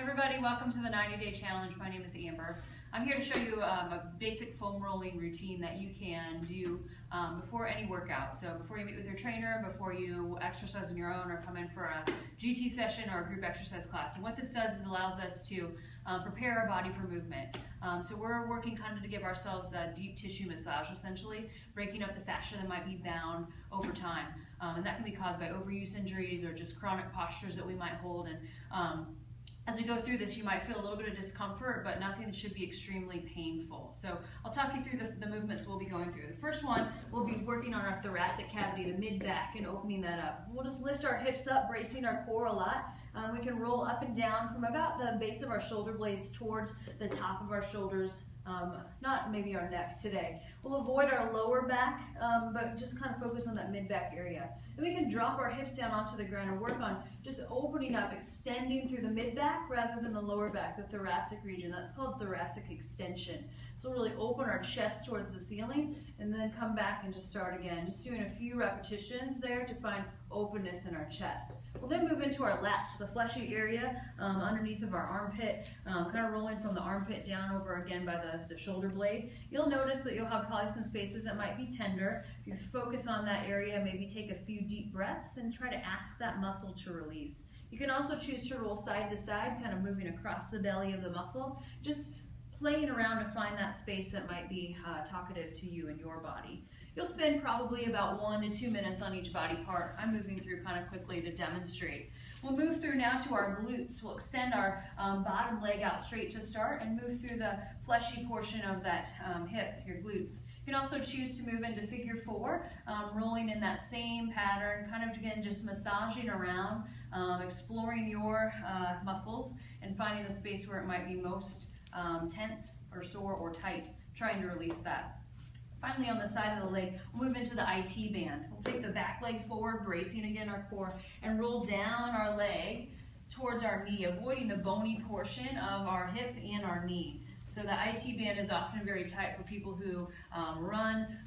Hi everybody, welcome to the 90-day challenge. My name is Amber. I'm here to show you a basic foam rolling routine that you can do before any workout. So before you meet with your trainer, before you exercise on your own or come in for a GT session or a group exercise class. And what this does is allows us to prepare our body for movement. So we're working kind of to give ourselves a deep tissue massage, essentially, breaking up the fascia that might be bound over time. And that can be caused by overuse injuries or just chronic postures that we might hold. And as we go through this, you might feel a little bit of discomfort, but nothing that should be extremely painful. So I'll talk you through the movements we'll be going through. The first one, we'll be working on our thoracic cavity, the mid-back, and opening that up. We'll just lift our hips up, bracing our core a lot. We can roll up and down from about the base of our shoulder blades towards the top of our shoulders, not maybe our neck today. We'll avoid our lower back, but just kind of focus on that mid-back area. And we can drop our hips down onto the ground and work on just opening up, extending through the mid-back rather than the lower back, the thoracic region. That's called thoracic extension. So we'll really open our chest towards the ceiling and then come back and just start again. Just doing a few repetitions there to find openness in our chest. We'll then move into our lats, the fleshy area underneath of our armpit, kind of rolling from the armpit down over again by the shoulder blade. You'll notice that you'll have probably some spaces that might be tender. If you focus on that area, maybe take a few deep breaths and try to ask that muscle to release. You can also choose to roll side to side, kind of moving across the belly of the muscle, just playing around to find that space that might be talkative to you and your body. You'll spend probably about 1 to 2 minutes on each body part. I'm moving through kind of quickly to demonstrate. We'll move through now to our glutes. We'll extend our bottom leg out straight to start and move through the fleshy portion of that hip, your glutes. You can also choose to move into figure 4, rolling in that same pattern, kind of again just massaging around, exploring your muscles and finding the space where it might be most tense or sore or tight, trying to release that. Finally, on the side of the leg, we'll move into the IT band. We'll take the back leg forward, bracing again our core, and roll down our leg towards our knee, avoiding the bony portion of our hip and our knee. So the IT band is often very tight for people who run,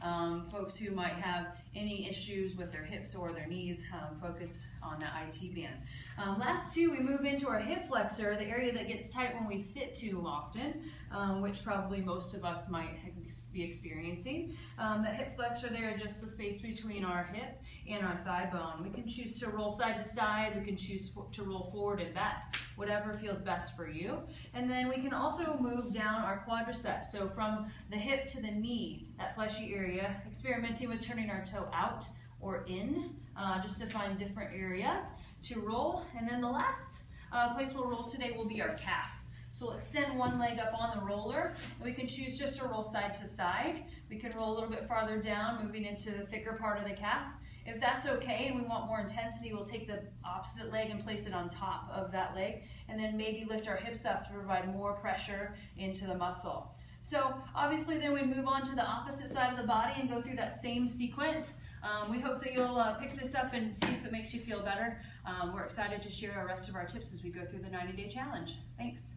folks who might have any issues with their hips or their knees, focus on the IT band. Last two, we move into our hip flexor, the area that gets tight when we sit too often, which probably most of us might be experiencing. The hip flexor there is just the space between our hip and our thigh bone. We can choose to roll side to side, we can choose to roll forward and back, whatever feels best for you. And then we can also move down our quadriceps, so from the hip to the knee, that fleshy area, experimenting with turning our toe out or in, just to find different areas to roll. And then the last place we'll roll today will be our calf. So we'll extend one leg up on the roller, and we can choose just to roll side to side. We can roll a little bit farther down, moving into the thicker part of the calf. If that's okay and we want more intensity, we'll take the opposite leg and place it on top of that leg, and then maybe lift our hips up to provide more pressure into the muscle. So obviously then we move on to the opposite side of the body and go through that same sequence. We hope that you'll pick this up and see if it makes you feel better. We're excited to share the rest of our tips as we go through the 90-day challenge. Thanks.